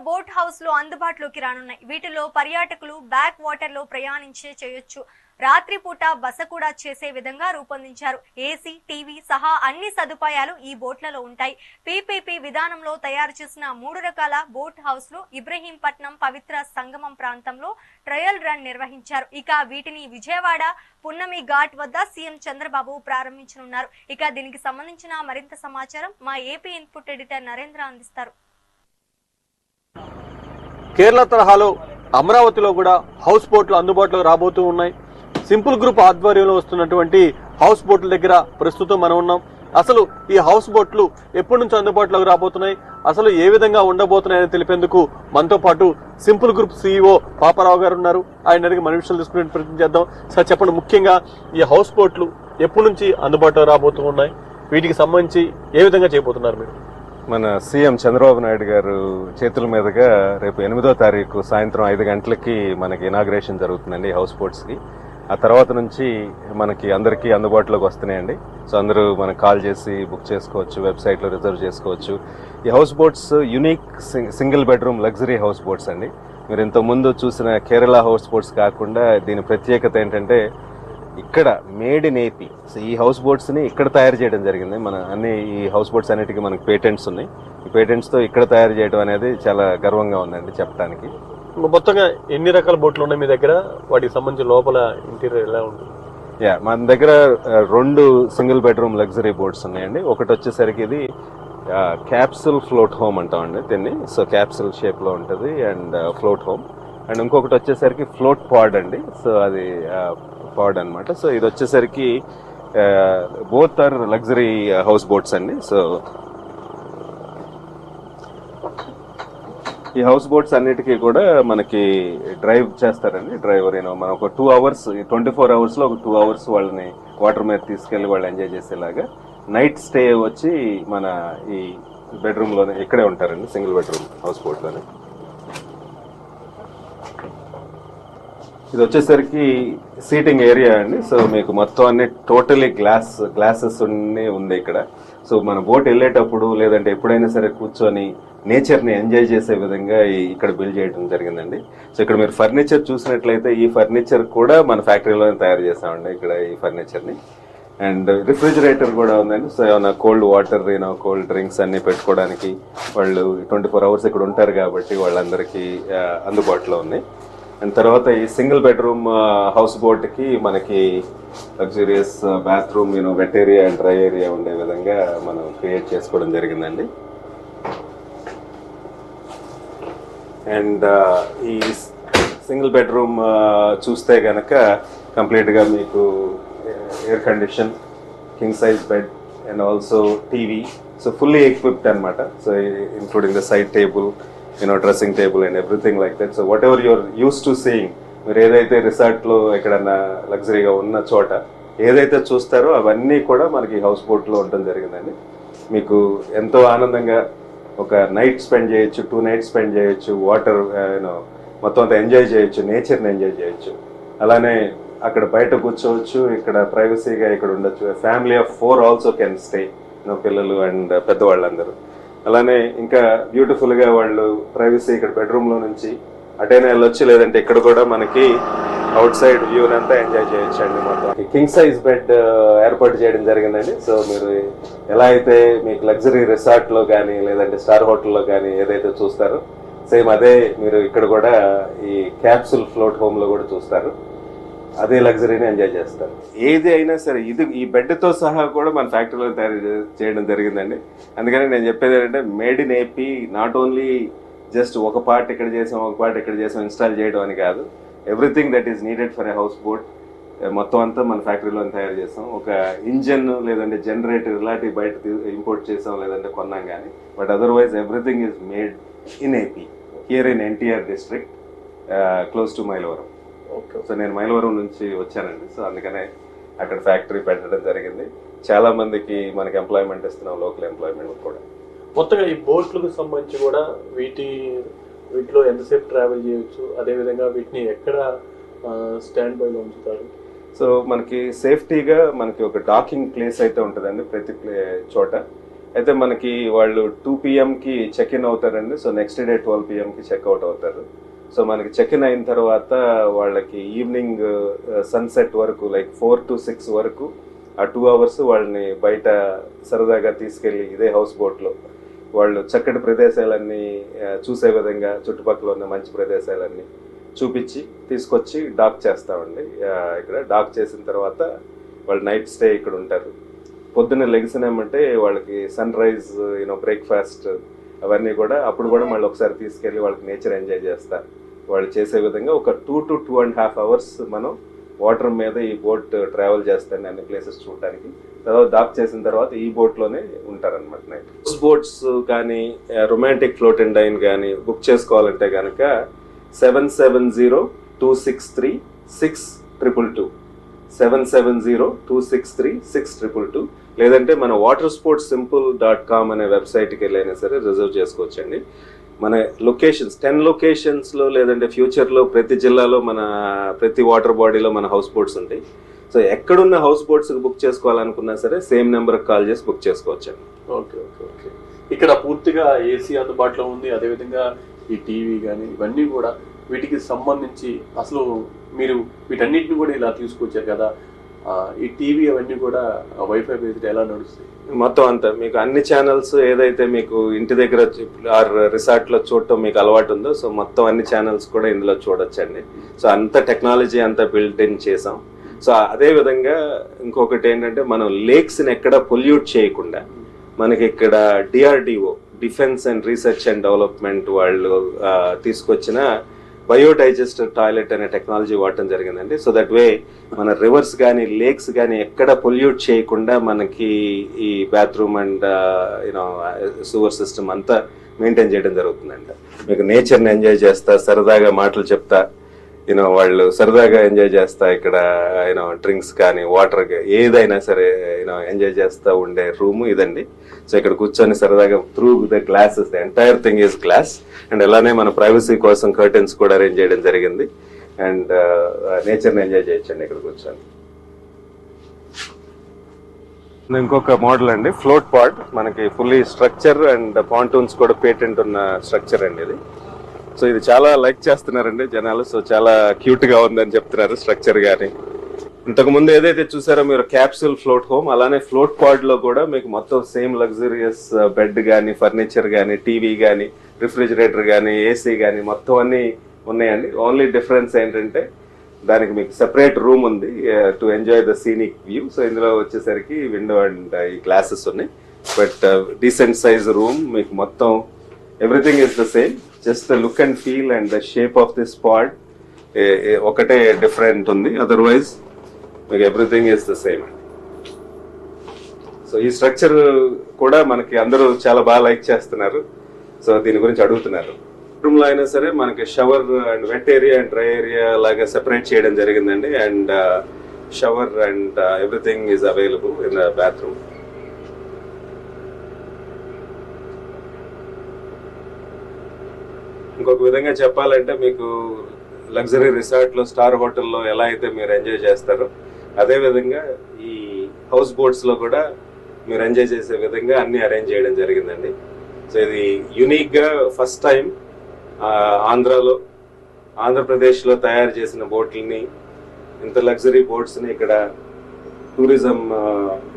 Boat హౌస్లు అందుబాటులోకి రానున్నాయి. వీటిలో పర్యాటకులు బ్యాక్ వాటర్లో చేయొచ్చు. రాత్రిపూట బస కూడా చేసే విధంగా రూపొందించారు. ఏసీ, టీవీ సహా అన్ని సదుపాయాలు ఈ బోట్లలో ఉంటాయి. పీపీపీ విధానంలో తయారు చేసిన 3 రకాల బోట్ హౌస్లు ఇబ్రహీంపట్నం పవిత్ర సంగమం ప్రాంతంలో ట్రయల్ రన్ నిర్వహించారు. ఇక వీటిని విజయవాడ పున్నమి ఘాట్ వద్ద సీఎం చంద్రబాబు ప్రారంభించనున్నారు. ఇక దీనికి సంబంధించిన మరింత సమాచారం మా ఏపీ ఇన్పుట్ ఎడిటర్ నరేంద్ర అందిస్తారు. కేరళ తరహాలో అమరావతిలో కూడా హౌస్ బోట్లు అందుబాటులోకి రాబోతూ ఉన్నాయి. సింపుల్ గ్రూప్ ఆధ్వర్యంలో వస్తున్నటువంటి హౌస్ బోట్ల దగ్గర ప్రస్తుతం మనం ఉన్నాం. అసలు ఈ హౌస్ బోట్లు ఎప్పటి నుంచి అందుబాటులోకి రాబోతున్నాయి, అసలు ఏ విధంగా ఉండబోతున్నాయని తెలిపేందుకు మనతో పాటు సింపుల్ గ్రూప్ CEO పాపారావు గారు ఉన్నారు. ఆయన అడిగి మన విషయాలు తీసుకునే ప్రయత్నం చేద్దాం. సార్ చెప్పండి, ముఖ్యంగా ఈ హౌస్ బోట్లు ఎప్పటి నుంచి అందుబాటులో రాబోతూ ఉన్నాయి, వీటికి సంబంధించి ఏ విధంగా చేయబోతున్నారు మీరు? మన సీఎం చంద్రబాబు నాయుడు గారు చేతుల మీదుగా రేపు 8వ తారీఖు సాయంత్రం 5 గంటలకి మనకి ఇనాగ్రేషన్ జరుగుతుందండి హౌస్ బోట్స్కి. ఆ తర్వాత నుంచి మనకి అందరికీ అందుబాటులోకి వస్తున్నాయండి. సో అందరూ మనకు కాల్ చేసి బుక్ చేసుకోవచ్చు, వెబ్సైట్లో రిజర్వ్ చేసుకోవచ్చు. ఈ house boats unique single bedroom luxury house boats అండి. మీరు ఇంతకుముందు చూసిన కేరళ హౌస్ బోట్స్ కాకుండా దీని ప్రత్యేకత ఏంటంటే ఇక్కడ మేడ్ ఇన్ ఏపీ. సో ఈ హౌస్ బోట్స్ని ఇక్కడ తయారు చేయడం జరిగింది. మన ఈ హౌస్ బోట్స్ అన్నిటికీ మనకి పేటెంట్స్ ఉన్నాయి. ఈ పేటెంట్స్తో ఇక్కడ తయారు చేయడం అనేది చాలా గర్వంగా ఉందండి చెప్పడానికి. మొత్తంగా ఎన్ని రకాల బోట్లు ఉన్నాయి మీ దగ్గర, వాటికి సంబంధించి లోపల ఇంటీరియర్ ఎలా ఉంటుంది? మన దగ్గర 2 సింగిల్ బెడ్రూమ్ లగ్జరీ బోట్స్ ఉన్నాయండి. ఒకటి వచ్చేసరికి ఇది క్యాప్సుల్ ఫ్లోట్ హోమ్ అంటామండి దీన్ని. సో క్యాప్సుల్ షేప్లో ఉంటుంది అండ్ ఫ్లోట్ హోమ్. అండ్ ఇంకొకటి వచ్చేసరికి ఫ్లోట్ పాడ్ అండి. సో అది పాడ్ అనమాట. సో ఇది వచ్చేసరికి both are luxury house boats అండి. సో ఈ హౌస్ బోట్స్ అన్నిటికీ కూడా మనకి డ్రైవ్ చేస్తారండి. డ్రైవర్ మనం ఒక 2 అవర్స్ 24 అవర్స్లో ఒక 2 అవర్స్ వాళ్ళని వాటర్ మీద తీసుకెళ్లి వాళ్ళు ఎంజాయ్ చేసేలాగా. నైట్ స్టే వచ్చి మన ఈ బెడ్రూమ్లోనే ఇక్కడే ఉంటారండి, సింగిల్ బెడ్రూమ్ హౌస్ బోట్లోనే. ఇది వచ్చేసరికి సీటింగ్ ఏరియా అండి. సో మీకు మొత్తం అన్ని టోటలీ గ్లాసెస్ ఉంది ఇక్కడ. సో మన బోట్ వెళ్ళేటప్పుడు లేదంటే ఎప్పుడైనా సరే కూర్చొని నేచర్ని ఎంజాయ్ చేసే విధంగా ఇక్కడ బిల్డ్ చేయడం జరిగిందండి. సో ఇక్కడ మీరు ఫర్నిచర్ చూసినట్లయితే ఈ ఫర్నిచర్ కూడా మన ఫ్యాక్టరీలోనే తయారు చేస్తామండి ఇక్కడ ఈ ఫర్నిచర్ని. అండ్ రిఫ్రిజిరేటర్ కూడా ఉందండి. సో ఏమైనా కోల్డ్ వాటర్ కోల్డ్ డ్రింక్స్ అన్ని పెట్టుకోవడానికి వాళ్ళు 24 అవర్స్ ఇక్కడ ఉంటారు కాబట్టి వాళ్ళందరికీ అందుబాటులో ఉన్నాయి. అండ్ తర్వాత ఈ సింగిల్ బెడ్రూమ్ హౌస్ బోట్కి మనకి luxurious bathroom wet area and dry area ఉండే విధంగా మనం క్రియేట్ చేసుకోవడం జరిగిందండి. అండ్ ఈ సింగిల్ బెడ్రూమ్ చూస్తే కనుక కంప్లీట్గా మీకు air condition, king size bed and also TV. So fully equipped అనమాట. So including the side table, dressing table and everything like that. So whatever you are use to seeing, మీరు ఏదైతే రిసార్ట్లో ఎక్కడన్నా లగ్జరీగా ఉన్న చోట ఏదైతే చూస్తారో అవన్నీ కూడా మనకి హౌస్ బోట్లో ఉండడం జరిగిందండి. మీకు ఎంతో ఆనందంగా ఒక నైట్ స్పెండ్ చేయొచ్చు, 2 నైట్స్ స్పెండ్ చేయొచ్చు, వాటర్ మొత్తం అంతా ఎంజాయ్ చేయొచ్చు, నేచర్ని ఎంజాయ్ చేయొచ్చు. అలానే అక్కడ బయట కూర్చోవచ్చు, ఇక్కడ ప్రైవసీగా ఇక్కడ ఉండొచ్చు. Family of 4 also can stay, పిల్లలు అండ్ పెద్దవాళ్ళందరూ. అలానే ఇంకా బ్యూటిఫుల్గా వాళ్ళు ప్రైవసీ ఇక్కడ బెడ్రూమ్లో నుంచి అటైనా వెళ్ళొచ్చు, లేదంటే ఇక్కడ కూడా మనకి అవుట్ సైడ్ వ్యూ అంతా ఎంజాయ్ చేయొచ్చు అండి. మొత్తం కింగ్ సైజ్ బెడ్ ఏర్పాటు చేయడం జరిగిందండి. సో మీరు ఎలా అయితే మీకు లగ్జరీ రిసార్ట్లో కానీ లేదంటే స్టార్ హోటల్లో కానీ ఏదైతే చూస్తారో సేమ్ అదే మీరు ఇక్కడ కూడా ఈ క్యాప్సుల్ ఫ్లోట్ హోమ్లో కూడా చూస్తారు. అదే లగ్జరీని ఎంజాయ్ చేస్తారు. ఏది అయినా సరే ఈ బెడ్తో సహా కూడా మన ఫ్యాక్టరీలో తయారు చేయడం జరిగిందండి. అందుకని నేను చెప్పేది ఏంటంటే made in AP. Not only just ఒక పార్ట్ ఇక్కడ చేసాం, ఒక పార్ట్ ఇక్కడ చేసాం ఇన్స్టాల్ చేయడం అని కాదు. Everything that is needed for a house boat మొత్తం అంతా మన ఫ్యాక్టరీలో తయారు చేస్తాం. ఒక ఇంజన్ లేదంటే జనరేటర్ ఇలాంటివి బయట ఇంపోర్ట్ చేసాం లేదంటే కొన్నాం కానీ, but otherwise everything is made in AP here in NTR district close to Mylavaram. So నేను మైలవరం నుంచి వచ్చానండి. సో అందుకనే అక్కడ ఫ్యాక్టరీ పెట్టడం జరిగింది. చాలా మందికి మనకి ఎంప్లాయ్మెంట్ ఇస్తున్నాం, లోకల్ ఎంప్లాయ్మెంట్ కూడా. మొత్తంగా ఈ బోట్లకు సంబంధించి కూడా వీటిలో ఎంతసేపు ట్రావెల్ చేయొచ్చు, అదేవిధంగా వీటిని ఎక్కడ స్టాండ్ బైలో ఉంచుతారు? సో మనకి సేఫ్టీగా మనకి ఒక డాకింగ్ ప్లేస్ అయితే ఉంటుందండి ప్రతి చోట. అయితే మనకి వాళ్ళు 2 PM-కి చెక్ ఇన్ అవుతారండి. సో నెక్స్ట్ డే 12 PM-కి చెక్అవుట్ అవుతారు. సో మనకి చెక్ ఇన్ అయిన తర్వాత వాళ్ళకి ఈవినింగ్ సన్సెట్ వరకు లైక్ 4 to 6 వరకు ఆ 2 hours వాళ్ళని బయట సరదాగా తీసుకెళ్ళి ఇదే హౌస్ బోట్లో వాళ్ళు చక్కటి ప్రదేశాలన్నీ చూసే విధంగా చుట్టుపక్కల ఉన్న మంచి ప్రదేశాలన్నీ చూపించి తీసుకొచ్చి డాక్ చేస్తామండి. ఇక్కడ డాక్ చేసిన తర్వాత వాళ్ళు నైట్ స్టే ఇక్కడ ఉంటారు. పొద్దున్న లెగిసినామంటే వాళ్ళకి సన్ రైజ్ బ్రేక్ఫాస్ట్ అవన్నీ కూడా అప్పుడు కూడా మళ్ళీ ఒకసారి తీసుకెళ్ళి వాళ్ళకి నేచర్ ఎంజాయ్ చేస్తారు. వాళ్ళు చేసే విధంగా ఒక 2 to 2.5 hours మనం వాటర్ మీద ఈ బోట్ ట్రావెల్ చేస్తాను అన్ని ప్లేసెస్ చూడడానికి. తర్వాత డాక్ చేసిన తర్వాత ఈ బోట్లోనే ఉంటారనమాట నైట్. హౌస్ బోట్స్ కానీ రొమాంటిక్ ఫ్లోట్ అండ్ డైన్ కానీ బుక్ చేసుకోవాలంటే కనుక 770-263-6222 770-263-6222 లేదంటే మన watersportsimple.com అనే వెబ్సైట్కి వెళ్ళైనా సరే రిజర్వ్ చేసుకోవచ్చండి. మన లొకేషన్స్ 10 లొకేషన్స్లో లేదంటే ఫ్యూచర్లో ప్రతి జిల్లాలో ప్రతి వాటర్ బాడీలో మన హౌస్ బోట్స్ ఉంటాయి. సో ఎక్కడున్న హౌస్ బోట్స్ బుక్ చేసుకోవాలనుకున్నా సరే సేమ్ నెంబర్కి కాల్ చేసి బుక్ చేసుకోవచ్చండి. Okay okay okay. ఇక్కడ పూర్తిగా ఏసీ అందుబాటులో ఉంది. అదేవిధంగా ఈ టీవీ కానీ ఇవన్నీ కూడా వీటికి సంబంధించి అసలు మీరు వీటన్నిటిని కూడా ఇలా తీసుకొచ్చారు కదా, ఈ టీవీ అవన్నీ కూడా వైఫై బేస్డ్ ఎలా నడుస్తాయి? మొత్తం అంతా మీకు అన్ని ఛానల్స్ ఏదైతే మీకు ఇంటి దగ్గర ఆర్ రిసార్ట్లో చూడటం మీకు అలవాటు ఉందో సో మొత్తం అన్ని ఛానల్స్ కూడా ఇందులో చూడొచ్చండి. సో అంత టెక్నాలజీ అంతా బిల్ట్ ఇన్ చేసాం. సో అదే విధంగా ఇంకొకటి ఏంటంటే మనం లేక్స్ని ఎక్కడ పొల్యూట్ చేయకుండా మనకి ఇక్కడ DRDO defence and research and development వాళ్ళు తీసుకొచ్చిన బయోడైజెస్టర్ టాయిలెట్ అనే టెక్నాలజీ వాడటం జరిగిందండి. సో దట్ వే మన రివర్స్ కానీ లేక్స్ కానీ ఎక్కడ పొల్యూట్ చేయకుండా మనకి ఈ బాత్రూమ్ అండ్ సూవర్ సిస్టమ్ అంతా మెయింటైన్ చేయడం జరుగుతుందండి. మీకు నేచర్ని ఎంజాయ్ చేస్తా సరదాగా మాటలు చెప్తా వాళ్ళు సరదాగా ఎంజాయ్ చేస్తా ఇక్కడ డ్రింక్స్ కానీ వాటర్ ఏదైనా సరే ఎంజాయ్ చేస్తా ఉండే రూమ్ ఇదండి. సో ఇక్కడ కూర్చొని సరదాగా through the glasses the entire thing is glass and అలానే మన ప్రైవసీ కోసం కర్టెన్స్ కూడా అరేంజ్ చేయడం జరిగింది అండ్ నేచర్ని ఎంజాయ్ చేయొచ్చండి ఇక్కడ కూర్చొని. ఇంకొక మోడల్ అండి ఫ్లోట్ పాడ్, మనకి ఫుల్లీ స్ట్రక్చర్ అండ్ పాంటూన్స్ కూడా పేటెంట్ ఉన్న స్ట్రక్చర్ అండి ఇది. సో ఇది చాలా లైక్ చేస్తున్నారండి జనాలు. సో చాలా క్యూట్ గా ఉందని చెప్తున్నారు స్ట్రక్చర్ గానీ. ఇంతకు ముందు ఏదైతే చూసారో మీరు క్యాప్సూల్ ఫ్లోట్ హోమ్, అలానే ఫ్లోట్ పాడ్ లో కూడా మీకు మొత్తం సేమ్ లగ్జరియస్ బెడ్ గానీ ఫర్నిచర్ గానీ టీవీ గానీ రిఫ్రిజిరేటర్ గానీ ఏసీ గానీ మొత్తం అన్ని ఉన్నాయండి. ఓన్లీ డిఫరెన్స్ ఏంటంటే దానికి మీకు సెపరేట్ రూమ్ ఉంది to enjoy the scenic view. So ఇందులో వచ్చేసరికి విండో అండ్ ఈ గ్లాసెస్ ఉన్నాయి. బట్ డీసెంట్ సైజ్ రూమ్ మీకు మొత్తం everything is the same, just the look and feel and the shape of this పాడ్ ఒకటే డిఫరెంట్ ఉంది, అదర్వైజ్ మీకు everything is the same. So ఈ స్ట్రక్చర్ కూడా మనకి అందరూ చాలా బాగా లైక్ చేస్తున్నారు. సో దీని గురించి అడుగుతున్నారు. రూమ్ లో అయినా సరే మనకి shower and wet area and dry area లాగా సెపరేట్ చేయడం జరిగిందండి and shower and everything is available in the bathroom. ఇంకొక విధంగా చెప్పాలంటే మీకు లగ్జరీ రిసార్ట్లో స్టార్ హోటల్లో ఎలా అయితే మీరు ఎంజాయ్ చేస్తారో అదే విధంగా ఈ హౌస్ బోట్స్లో కూడా మీరు ఎంజాయ్ చేసే విధంగా అన్ని అరేంజ్ చేయడం జరిగిందండి. సో ఇది యూనిక్గా ఫస్ట్ టైం ఆంధ్రప్రదేశ్లో తయారు చేసిన బోట్లని ఇంత లగ్జరీ బోట్స్ని ఇక్కడ టూరిజం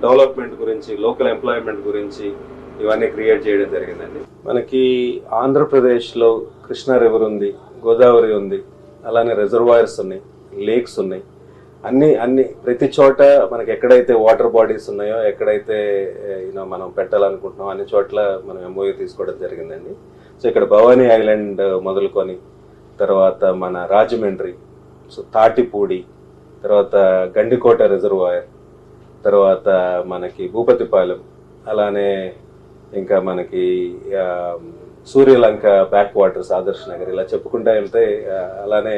డెవలప్మెంట్ గురించి లోకల్ ఎంప్లాయ్మెంట్ గురించి ఇవన్నీ క్రియేట్ చేయడం జరిగిందండి. మనకి ఆంధ్రప్రదేశ్లో కృష్ణా రివర్ ఉంది, గోదావరి ఉంది, అలానే రిజర్వాయర్స్ ఉన్నాయి, లేక్స్ ఉన్నాయి. అన్ని ప్రతి చోట మనకి ఎక్కడైతే వాటర్ బాడీస్ ఉన్నాయో ఎక్కడైతే మనం పెట్టాలనుకుంటున్నాం అన్ని చోట్ల మనం MOU తీసుకోవడం జరిగిందండి. సో ఇక్కడ భవానీ ఐలాండ్ మొదలుకొని తర్వాత మన రాజమండ్రి, సో తాటిపూడి, తర్వాత గండికోట రిజర్వాయర్, తర్వాత మనకి భూపతిపాలెం, అలానే ఇంకా మనకి సూర్యలంక బ్యాక్ వాటర్స్ ఆదర్శ్ నగర్ ఇలా చెప్పుకుంటా వెళ్తే అలానే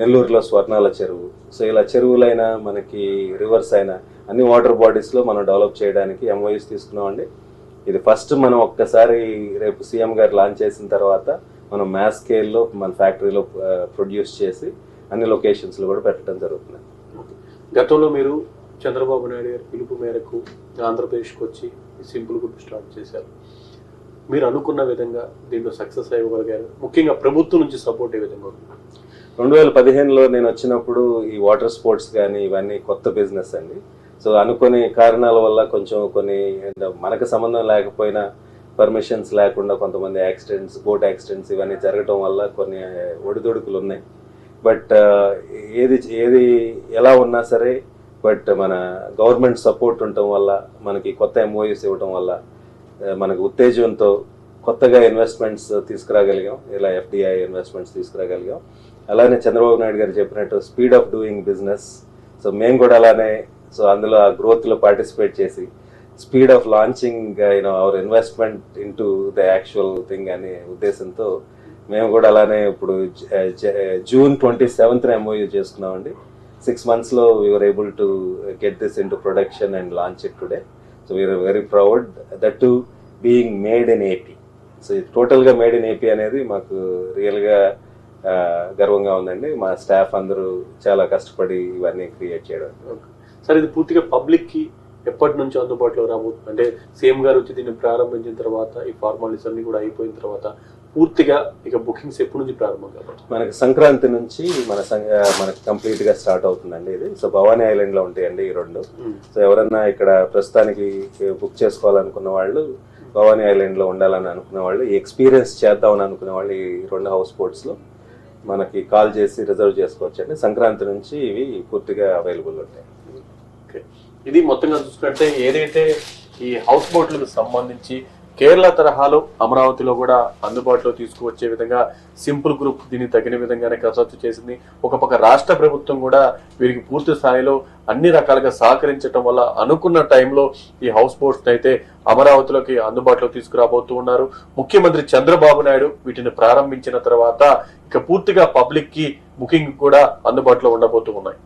నెల్లూరులో స్వర్ణాల చెరువు. సో ఇలా చెరువులైనా మనకి రివర్స్ అయినా అన్ని వాటర్ బాడీస్లో మనం డెవలప్ చేయడానికి MOUs తీసుకున్నామండి. ఇది ఫస్ట్ మనం ఒక్కసారి రేపు CM గారు లాంచ్ చేసిన తర్వాత మనం మ్యాస్ స్కేల్లో మన ఫ్యాక్టరీలో ప్రొడ్యూస్ చేసి అన్ని లొకేషన్స్లో కూడా పెట్టడం జరుగుతుంది. గతంలో మీరు చంద్రబాబు నాయుడు గారి పిలుపు మేరకు ఆంధ్రప్రదేశ్కి వచ్చి ఈ సింపుల్ గ్రూప్ స్టార్ట్ చేశారు. మీరు అనుకున్న విధంగా దీంట్లో సక్సెస్ అయ్యగలిగారు? ముఖ్యంగా ప్రభుత్వం నుంచి సపోర్ట్ ఏ విధంగా ఉంది? 2015లో నేను వచ్చినప్పుడు ఈ వాటర్ స్పోర్ట్స్ కానీ ఇవన్నీ కొత్త బిజినెస్ అండి. సో అనుకోని కారణాల వల్ల కొంచెం కొన్ని మనకు సంబంధం లేకపోయినా పర్మిషన్స్ లేకుండా కొంతమంది యాక్సిడెంట్స్, బోట్ యాక్సిడెంట్స్ ఇవన్నీ జరగడం వల్ల కొన్ని ఒడిదుడుకులు ఉన్నాయి. బట్ ఏది ఎలా ఉన్నా సరే, బట్ మన గవర్నమెంట్ సపోర్ట్ ఉండటం వల్ల, మనకి కొత్త ఎంఓయూస్ ఇవ్వడం వల్ల మనకు ఉత్తేజంతో కొత్తగా ఇన్వెస్ట్మెంట్స్ తీసుకురాగలిగాం. ఇలా ఎఫ్డిఐ ఇన్వెస్ట్మెంట్స్ తీసుకురాగలిగాం. అలానే చంద్రబాబు నాయుడు గారు చెప్పినట్టు speed of doing business, so మేము కూడా అలానే సో అందులో ఆ గ్రోత్లో పార్టిసిపేట్ చేసి speed of launching our investment in to the actual thing అనే ఉద్దేశంతో మేము కూడా అలానే ఇప్పుడు June 27th ఎంఓయూ చేసుకున్నామండి. 6 monthsలో we are able to get this into production and launch it today. So we are very proud that to being made in AP. So టోటల్గా made in AP అనేది మాకు రియల్గా గర్వంగా ఉందండి. మా స్టాఫ్ అందరూ చాలా కష్టపడి ఇవన్నీ క్రియేట్ చేయడం. సార్, ఇది పూర్తిగా పబ్లిక్కి ఎప్పటి నుంచి అందుబాటులో రాబోతుంది? అంటే సీఎం గారు వచ్చి దీన్ని ప్రారంభించిన తర్వాత, ఈ ఫార్మాలిటీస్ అన్ని కూడా అయిపోయిన తర్వాత పూర్తిగా ఇక బుకింగ్స్ ఎప్పటి నుంచి ప్రారంభం కాబట్టి? మనకి సంక్రాంతి నుంచి మనకి కంప్లీట్ గా స్టార్ట్ అవుతుందండి ఇది. సో భవానీ ఐలాండ్ లో ఉంటాయండి ఈ రెండు. సో ఎవరన్నా ఇక్కడ ప్రస్తుతానికి బుక్ చేసుకోవాలనుకున్న వాళ్ళు, భవానీ ఐలాండ్ లో ఉండాలని అనుకున్న వాళ్ళు, ఈ ఎక్స్పీరియన్స్ చేద్దామని అనుకునే వాళ్ళు ఈ 2 హౌస్ బోట్స్ లో మనకి కాల్ చేసి రిజర్వ్ చేసుకోవచ్చు అండి. సంక్రాంతి నుంచి ఇవి పూర్తిగా అవైలబుల్ ఉంటాయి. ఇది మొత్తంగా చూసుకుంటే ఏదైతే ఈ హౌస్ బోట్లకు సంబంధించి కేరళ తరహాలో అమరావతిలో కూడా అందుబాటులో తీసుకువచ్చే విధంగా సింపుల్ గ్రూప్ దీన్ని తగిన విధంగానే కసరత్తు చేసింది. ఒక పక్క రాష్ట్ర ప్రభుత్వం కూడా వీరికి పూర్తి స్థాయిలో అన్ని రకాలుగా సహకరించడం వల్ల అనుకున్న టైంలో ఈ హౌస్ బోట్స్ అయితే అమరావతిలోకి అందుబాటులో తీసుకురాబోతూ ఉన్నారు. ముఖ్యమంత్రి చంద్రబాబు నాయుడు వీటిని ప్రారంభించిన తర్వాత ఇక పూర్తిగా పబ్లిక్ కి బుకింగ్ కూడా అందుబాటులో ఉండబోతూ ఉన్నాయి.